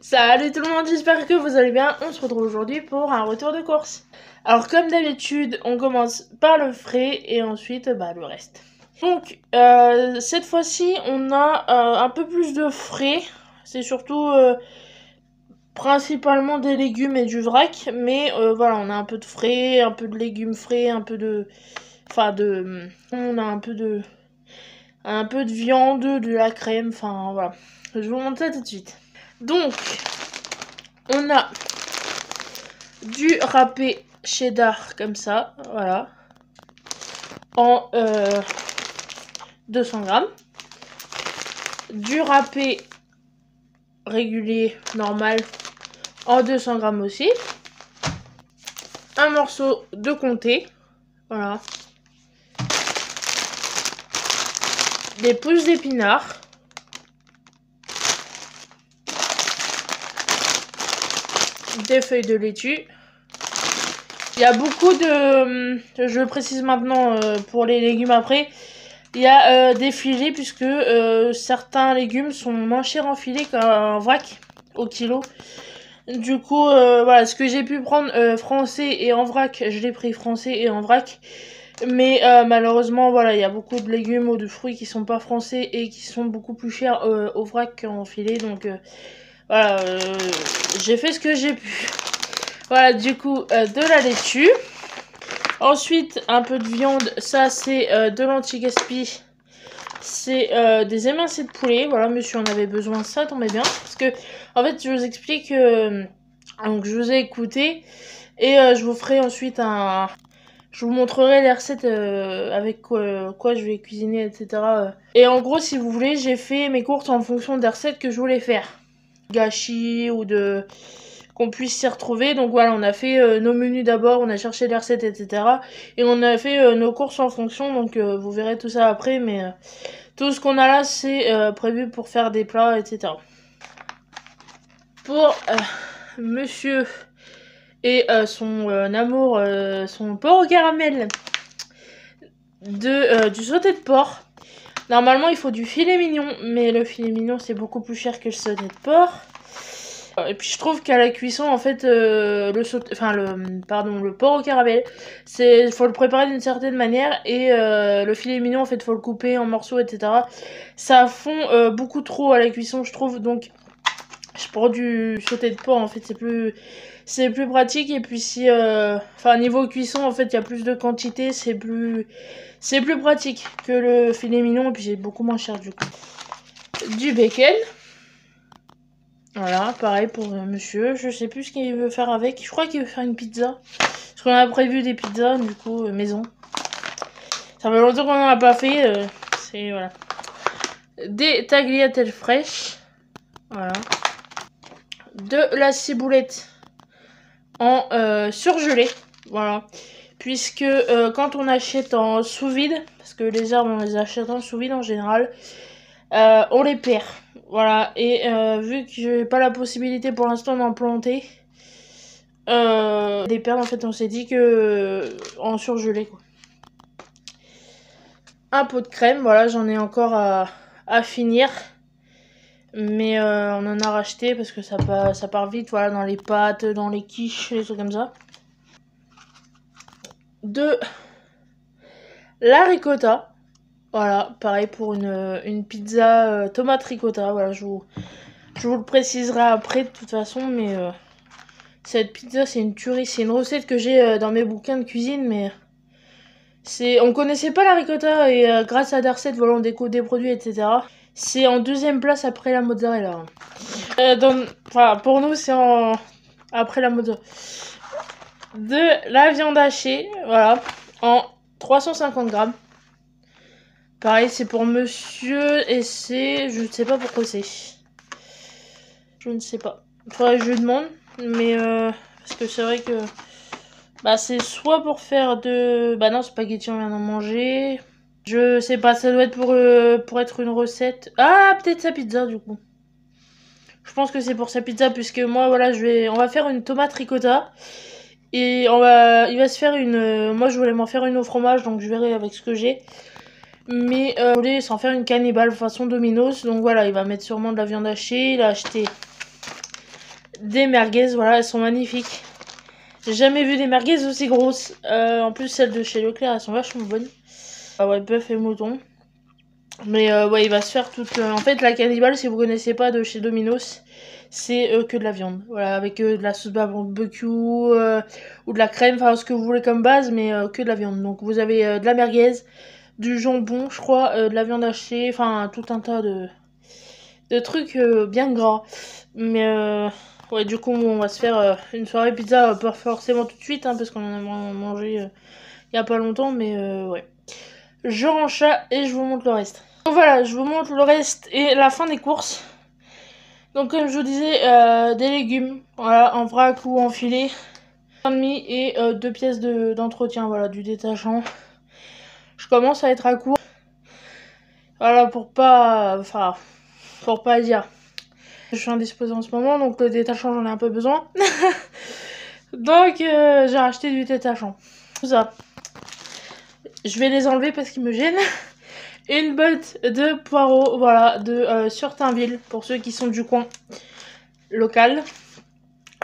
Salut tout le monde, j'espère que vous allez bien. On se retrouve aujourd'hui pour un retour de course. Alors comme d'habitude, on commence par le frais et ensuite le reste. Donc cette fois-ci, on a un peu plus de frais. C'est surtout principalement des légumes et du vrac. Mais voilà, on a un peu de frais, un peu de légumes frais, un peu de... On a un peu de viande, de la crème, enfin voilà. Je vous montre ça tout de suite. Donc, on a du râpé cheddar comme ça, voilà, en 200 grammes. Du râpé régulier, normal, en 200 grammes aussi. Un morceau de comté, voilà. Des pousses d'épinards. Des feuilles de laitue. Il y a beaucoup de... Je le précise maintenant pour les légumes après. Il y a des filets puisque certains légumes sont moins chers en filet qu'en vrac au kilo. Du coup, voilà, ce que j'ai pu prendre français et en vrac, je l'ai pris français et en vrac. Mais malheureusement, voilà, il y a beaucoup de légumes ou de fruits qui sont pas français et qui sont beaucoup plus chers au vrac qu'en filet. Donc voilà, j'ai fait ce que j'ai pu. Voilà, du coup, de la laitue. Ensuite, un peu de viande. Ça, c'est de l'anti-gaspi. C'est des émincés de poulet. Voilà, monsieur en avait besoin, ça tombait bien. Parce que, en fait, je vous explique. Donc, je vous ai écouté. Et je vous ferai ensuite un... Je vous montrerai les recettes avec quoi je vais cuisiner, etc. Et en gros, si vous voulez, j'ai fait mes courses en fonction des recettes que je voulais faire. Gâchis ou de... qu'on puisse s'y retrouver. Donc voilà, on a fait nos menus d'abord, on a cherché les recettes, etc. Et on a fait nos courses en fonction. Donc vous verrez tout ça après. Mais tout ce qu'on a là, c'est prévu pour faire des plats, etc. Pour monsieur... et son amour, son porc au caramel du sauté de porc. Normalement, il faut du filet mignon, mais le filet mignon, c'est beaucoup plus cher que le sauté de porc. Et puis, je trouve qu'à la cuisson, en fait, le porc au caramel, faut le préparer d'une certaine manière, et le filet mignon, en fait, faut le couper en morceaux, etc. Ça fond beaucoup trop à la cuisson, je trouve, donc je prends du sauté de porc, en fait, c'est plus pratique. Et puis si niveau cuisson, en fait, il y a plus de quantité, c'est plus pratique que le filet mignon. Et puis c'est beaucoup moins cher du coup. Du bacon, voilà, pareil pour monsieur. Je sais plus ce qu'il veut faire avec. Je crois qu'il veut faire une pizza, parce qu'on a prévu des pizzas du coup maison. Ça fait longtemps qu'on n'en a pas fait. C'est voilà, des tagliatelles fraîches, voilà, de la ciboulette en surgelé, voilà, puisque quand on achète en sous-vide, parce que les herbes on les achète en sous-vide en général, on les perd, voilà, et vu que j'ai pas la possibilité pour l'instant d'en planter, les perdre, en fait on s'est dit que en surgelé quoi. Un pot de crème, voilà, j'en ai encore à finir. Mais on en a racheté parce que ça part vite, voilà, dans les pâtes, dans les quiches, les trucs comme ça. De la ricotta, voilà, pareil pour une pizza tomate ricotta, voilà, je vous le préciserai après de toute façon, mais cette pizza c'est une tuerie, c'est une recette que j'ai dans mes bouquins de cuisine, mais on connaissait pas la ricotta et grâce à des recettes, voilà, on découvre des produits, etc. C'est en deuxième place après la mozzarella. Pour nous, c'est après la mozzarella. De la viande hachée, voilà, en 350 grammes. Pareil, c'est pour monsieur et c'est... Je ne sais pas pourquoi c'est. Je ne sais pas. Faudrait que je lui demande, mais parce que c'est vrai que... c'est soit pour faire de... non, spaghetti, on vient d'en manger. Je sais pas, ça doit être pour être une recette. Ah, peut-être sa pizza, du coup. Je pense que c'est pour sa pizza, puisque moi, voilà, on va faire une tomate ricotta. Et il va se faire moi, je voulais m'en faire une au fromage, donc je verrai avec ce que j'ai. Mais je voulais s'en faire une cannibale façon Domino's. Donc voilà, il va mettre sûrement de la viande hachée. Il a acheté des merguez. Voilà, elles sont magnifiques. J'ai jamais vu des merguez aussi grosses. En plus, celles de chez Leclerc, elles sont vachement bonnes. Ah ouais, bœuf et mouton. Mais ouais, il va se faire toute... En fait, la cannibale, si vous connaissez pas de chez Domino's, c'est que de la viande. Voilà, avec de la sauce barbecue ou de la crème, enfin ce que vous voulez comme base, mais que de la viande. Donc vous avez de la merguez, du jambon, je crois, de la viande hachée, enfin tout un tas de trucs bien gras. Mais ouais, du coup, on va se faire une soirée pizza, pas forcément tout de suite, hein, parce qu'on en a mangé il y a pas longtemps, mais ouais. Je range ça et je vous montre le reste. Donc voilà, je vous montre le reste et la fin des courses. Donc comme je vous disais, des légumes, voilà, en vrac ou en filet, 1,5 et 2 pièces d'entretien, voilà, du détachant. Je commence à être à court. Voilà, pour pas dire. Je suis indisposée en ce moment, donc le détachant, j'en ai un peu besoin. Donc j'ai racheté du détachant. Tout ça. Je vais les enlever parce qu'ils me gênent. Une botte de poireaux, voilà, de Surtainville, pour ceux qui sont du coin local,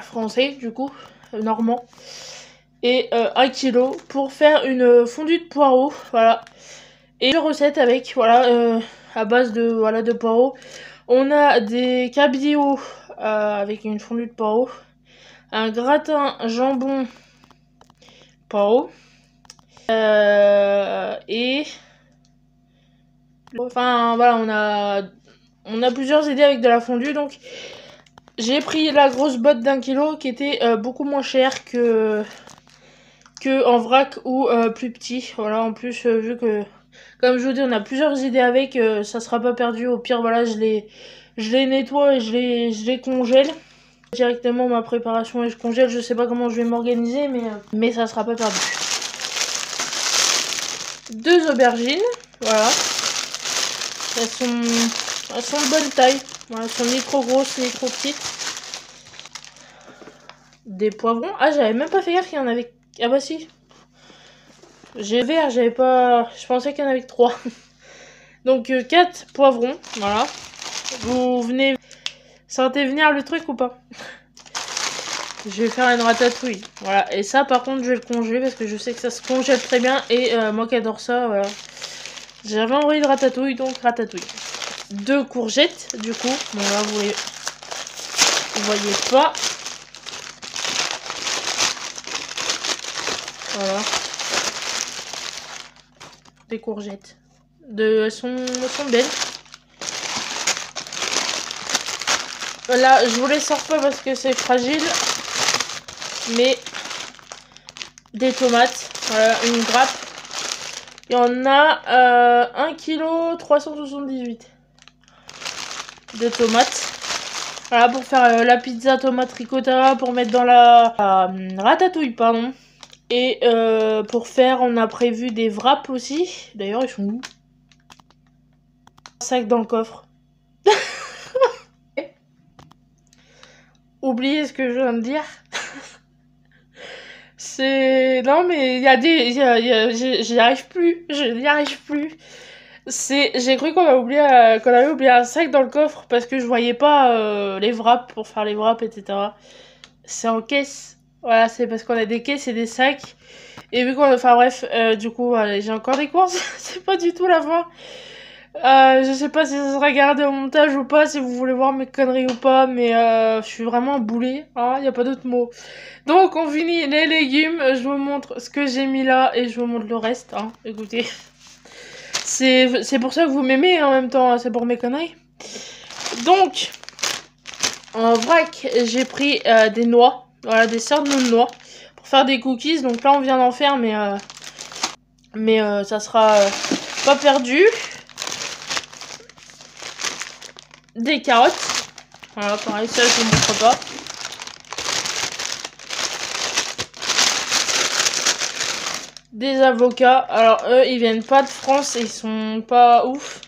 français du coup, normand. Et 1 kg pour faire une fondue de poireaux, voilà. Et une recette avec, voilà, à base de, voilà, de poireaux. On a des cabillaud avec une fondue de poireaux. Un gratin jambon poireaux. Et... Enfin, voilà, on a plusieurs idées avec de la fondue, donc... J'ai pris la grosse botte d'1 kg qui était beaucoup moins chère que en vrac ou plus petit. Voilà, en plus, vu que, comme je vous dis, on a plusieurs idées avec, ça sera pas perdu. Au pire, voilà, je les nettoie et je les congèle. Directement ma préparation et je congèle, je sais pas comment je vais m'organiser, mais ça sera pas perdu. 2 aubergines, voilà. Elles sont de bonne taille. Voilà, elles sont ni trop grosses ni trop petites. Des poivrons. Ah, j'avais même pas fait gaffe qu'il y en avait. Ah bah si. J'ai vert, j'avais pas... Je pensais qu'il y en avait que 3. Donc 4 poivrons, voilà. Vous venez... Sentez venir le truc ou pas? Je vais faire une ratatouille. Voilà, et ça par contre je vais le congeler parce que je sais que ça se congèle très bien. Et moi qui adore ça, voilà. J'avais envoyé de ratatouille, donc ratatouille. 2 courgettes, du coup. Bon là, vous voyez pas. Voilà. Des courgettes. Elles sont belles. Là, je vous les sors pas parce que c'est fragile. Mais des tomates. Voilà, une grappe. Il y en a 1 kg 378 de tomates. Voilà, pour faire la pizza tomate ricotta, pour mettre dans la ratatouille, pardon. Et pour faire, on a prévu des wraps aussi. D'ailleurs, ils sont où? Un sac dans le coffre. Oubliez ce que je viens de dire. C'est... Non, mais il y a des... J'y arrive plus. Je n'y arrive plus. J'ai cru qu'on avait oublié un sac dans le coffre parce que je voyais pas les wraps pour faire les wraps, etc. C'est en caisse. Voilà, c'est parce qu'on a des caisses et des sacs. Et vu qu'on... Enfin bref, du coup, voilà, j'ai encore des courses. C'est pas du tout la fin. Je sais pas si ça sera gardé au montage ou pas, si vous voulez voir mes conneries ou pas, mais je suis vraiment boulée, hein, y a pas d'autre mot. Donc on finit les légumes, je vous montre ce que j'ai mis là et je vous montre le reste, hein, écoutez. C'est pour ça que vous m'aimez en même temps, c'est pour mes conneries. Donc, en vrac, j'ai pris des noix, voilà, des sortes de noix, pour faire des cookies. Donc là on vient d'en faire, mais ça sera pas perdu. Des carottes. Voilà, pareil, ça je vous montre pas. Des avocats. Alors eux, ils viennent pas de France et ils sont pas ouf.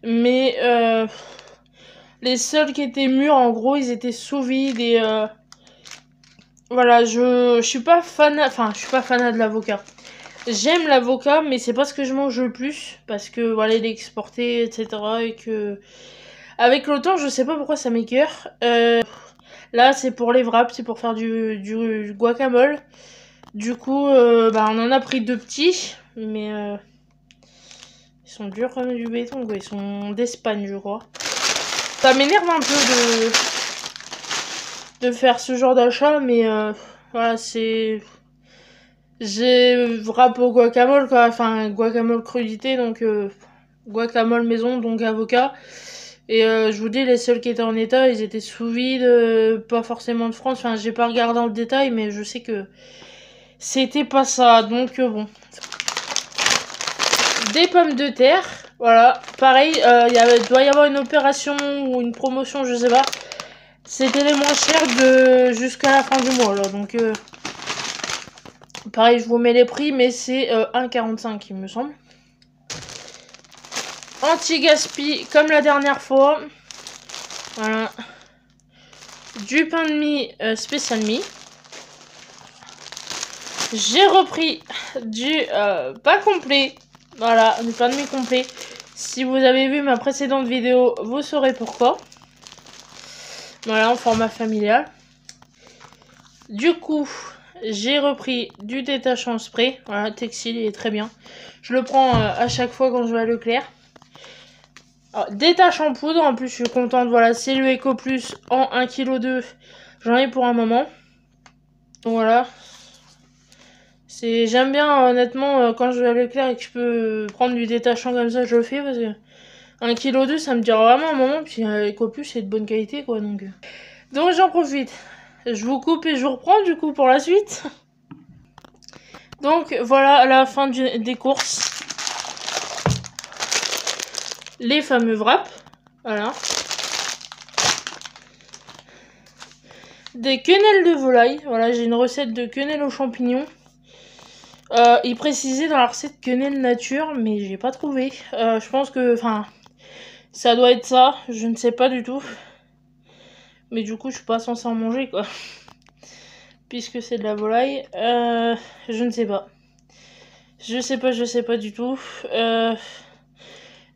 Mais les seuls qui étaient mûrs, en gros, ils étaient sous vide et voilà, je suis pas fan. Enfin, je suis pas fan de l'avocat. J'aime l'avocat, mais c'est pas ce que je mange le plus parce que voilà, il est exporté, etc. Et que avec le temps, je sais pas pourquoi ça m'écoeure. Là, c'est pour les wraps, c'est pour faire du guacamole. Du coup, on en a pris 2 petits, mais ils sont durs comme du béton, quoi. Ils sont d'Espagne, je crois. Ça m'énerve un peu de faire ce genre d'achat, mais voilà, c'est... J'ai wrap au guacamole, quoi. Enfin, guacamole crudité, donc guacamole maison, donc avocat. Et je vous dis, les seuls qui étaient en état, ils étaient sous vide, pas forcément de France. Enfin, j'ai pas regardé dans le détail, mais je sais que c'était pas ça. Donc bon. Des pommes de terre, voilà. Pareil, doit y avoir une opération ou une promotion, je sais pas. C'était les moins chers jusqu'à la fin du mois, là. Donc pareil, je vous mets les prix, mais c'est 1,45 il me semble. Anti-gaspi, comme la dernière fois. Voilà. Du pain de mie spécial mie. J'ai repris du pain complet. Voilà, du pain de mie complet. Si vous avez vu ma précédente vidéo, vous saurez pourquoi. Voilà, en format familial. Du coup, j'ai repris du détachant spray. Voilà, textile, il est très bien. Je le prends à chaque fois quand je vais à Leclerc. Alors, détachant poudre, en plus je suis contente. Voilà, c'est le Eco Plus en 1,2 kg. J'en ai pour un moment. Donc voilà. J'aime bien, honnêtement, quand je vais à Leclerc et que je peux prendre du détachant comme ça, je le fais parce que 1,2 kg, ça me dure vraiment un moment. Puis Eco Plus, c'est de bonne qualité, quoi. Donc j'en profite. Je vous coupe et je vous reprends, du coup, pour la suite. Donc, voilà la fin des courses. Les fameux wraps. Voilà. Des quenelles de volaille. Voilà, j'ai une recette de quenelles aux champignons. Il précisait dans la recette quenelle nature, mais j'ai pas trouvé. Je pense que, enfin, ça doit être ça. Je ne sais pas du tout. Mais du coup, je suis pas censée en manger, quoi. Puisque c'est de la volaille. Je ne sais pas. Je sais pas du tout.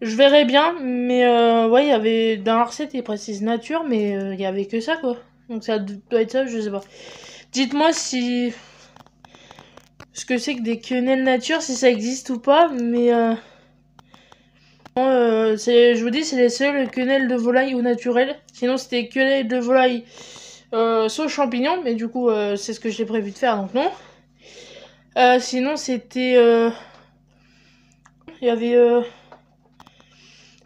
Je verrai bien, mais ouais, il y avait dans la recette, il précise nature, mais il y avait que ça, quoi. Donc ça doit être ça, je sais pas. Dites-moi si ce que c'est que des quenelles nature, si ça existe ou pas, mais je vous dis, c'est les seules quenelles de volaille au naturel. Sinon, c'était quenelles de volaille sauce champignon, mais du coup, c'est ce que j'ai prévu de faire, donc non. Sinon, c'était il y avait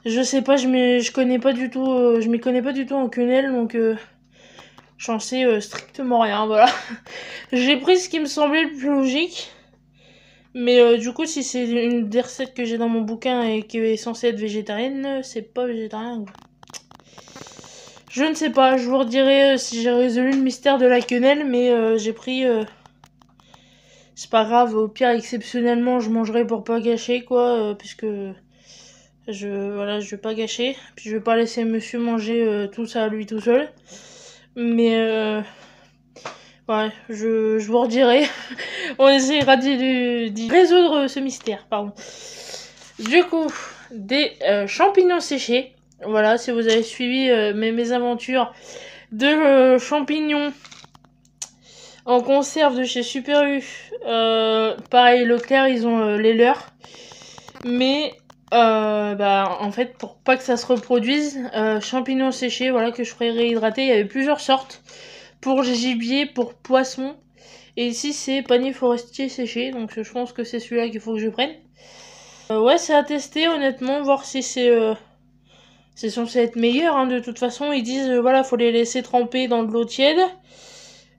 je sais pas, je connais pas du tout, je m'y connais pas du tout en quenelle, donc j'en sais strictement rien, voilà. J'ai pris ce qui me semblait le plus logique. Mais du coup, si c'est une des recettes que j'ai dans mon bouquin et qui est censée être végétarienne, c'est pas végétarien. Je ne sais pas, je vous redirai si j'ai résolu le mystère de la quenelle, mais j'ai pris... c'est pas grave, au pire, exceptionnellement, je mangerai pour pas gâcher, quoi, puisque... Voilà, je vais pas gâcher. Puis je vais pas laisser monsieur manger tout ça à lui tout seul. Mais ouais, je vous redirai. On essaiera d'y résoudre ce mystère, pardon. Du coup, des champignons séchés. Voilà, si vous avez suivi mes aventures de champignons en conserve de chez Super U. Pareil, Leclerc, ils ont les leurs. Mais en fait, pour pas que ça se reproduise, champignons séchés, voilà, que je ferai réhydrater. Il y avait plusieurs sortes. Pour gibier, pour poisson. Et ici, c'est panier forestier séché. Donc, je pense que c'est celui-là qu'il faut que je prenne. Ouais, c'est à tester, honnêtement. Voir si c'est censé être meilleur. Hein. De toute façon, ils disent, voilà, faut les laisser tremper dans de l'eau tiède.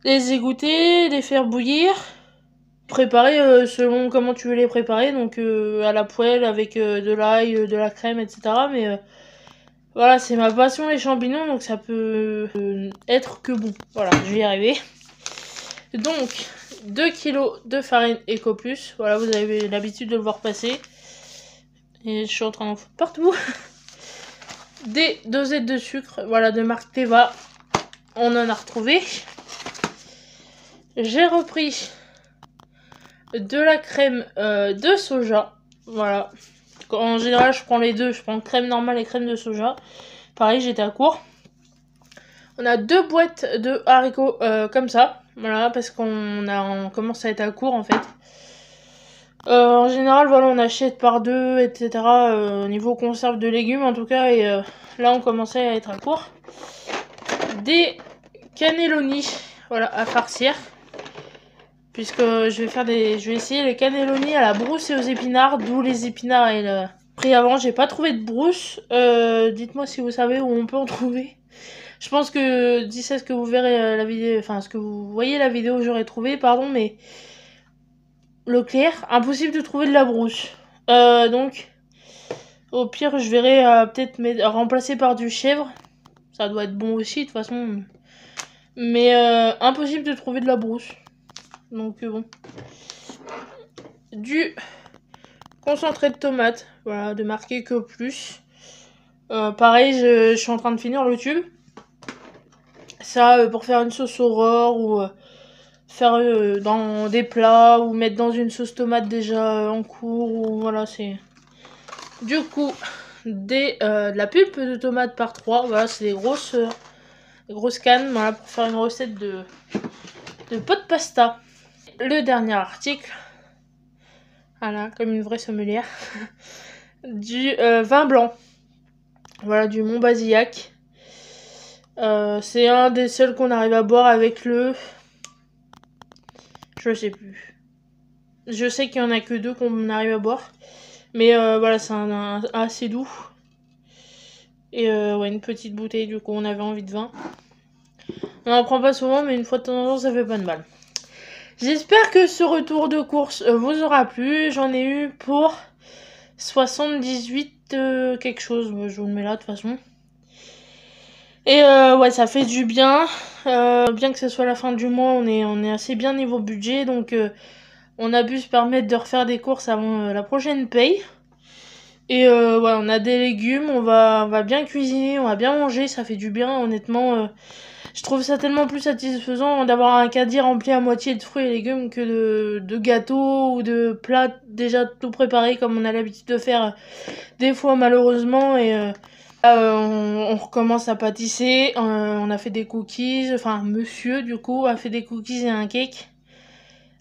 Les égoutter, les faire bouillir. Préparer selon comment tu veux les préparer. Donc, à la poêle, avec de l'ail, de la crème, etc. Mais... voilà, c'est ma passion les champignons, donc ça peut être que bon. Voilà, je vais y arriver. Donc, 2 kg de farine Eco Plus. Voilà, vous avez l'habitude de le voir passer. Et je suis en train d'en foutre partout. Des dosettes de sucre, voilà, de marque Teva. On en a retrouvé. J'ai repris de la crème de soja. Voilà. En général, je prends les deux. Je prends crème normale et crème de soja. Pareil, j'étais à court. On a 2 boîtes de haricots comme ça. Voilà, parce on commence à être à court en fait. En général, voilà, on achète par 2, etc. Niveau conserve de légumes en tout cas. Et là, on commençait à être à court. Des cannelloni, voilà, à farcir. Puisque je vais essayer les cannelloni à la brousse et aux épinards. D'où les épinards et le prix avant. J'ai pas trouvé de brousse. Dites-moi si vous savez où on peut en trouver. Je pense que d'ici à ce que vous verrez la vidéo, enfin ce que vous voyez la vidéo, j'aurais trouvé, pardon, mais Leclerc, impossible de trouver de la brousse. Donc, au pire, je verrai peut-être remplacer par du chèvre. Ça doit être bon aussi, de toute façon. Mais impossible de trouver de la brousse. Donc bon. Du concentré de tomate, voilà, de marquer que plus. Pareil, je suis en train de finir le tube. Ça, pour faire une sauce aurore ou faire dans des plats ou mettre dans une sauce tomate déjà en cours. Ou voilà, c'est... Du coup, de la pulpe de tomate par 3. Voilà, c'est des grosses cannes, voilà, pour faire une recette de pot de pasta. Le dernier article, voilà, comme une vraie sommelière, du vin blanc. Voilà, du Montbazillac. C'est un des seuls qu'on arrive à boire avec le... Je sais plus. Je sais qu'il y en a que 2 qu'on arrive à boire. Mais voilà, c'est un assez doux. Et ouais, une petite bouteille, du coup, on avait envie de vin. On n'en prend pas souvent, mais une fois de temps en temps, ça fait pas de mal. J'espère que ce retour de course vous aura plu. J'en ai eu pour 78 quelque chose. Je vous le mets là, de toute façon. Et ouais, ça fait du bien. Bien que ce soit la fin du mois, on est assez bien niveau budget. Donc, on a pu se permettre de refaire des courses avant la prochaine paye. Et ouais, on a des légumes, on va bien cuisiner, on va bien manger, ça fait du bien, honnêtement. Je trouve ça tellement plus satisfaisant d'avoir un caddie rempli à moitié de fruits et légumes que de gâteaux ou de plats déjà tout préparés comme on a l'habitude de faire des fois malheureusement. Et on recommence à pâtisser, on a fait des cookies, enfin monsieur du coup a fait des cookies et un cake.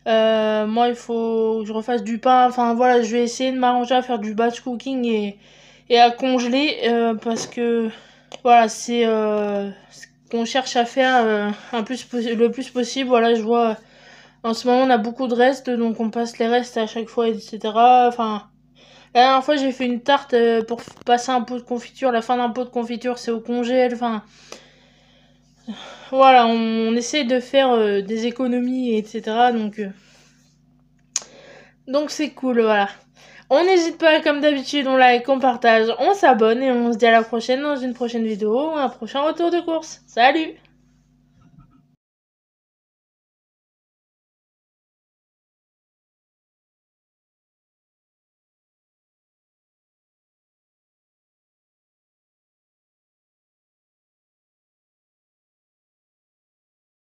Moi il faut que je refasse du pain, enfin voilà, je vais essayer de m'arranger à faire du batch cooking et à congeler parce que voilà, c'est ce qu'on cherche à faire le plus possible. Voilà, je vois en ce moment on a beaucoup de restes, donc on passe les restes à chaque fois, etc. Enfin, la dernière fois j'ai fait une tarte pour passer un pot de confiture, la fin d'un pot de confiture c'est au congèle, enfin... Voilà, on essaie de faire des économies, etc. Donc c'est cool, voilà. On n'hésite pas, comme d'habitude, on like, on partage, on s'abonne et on se dit à la prochaine dans une prochaine vidéo ou un prochain retour de course. Salut!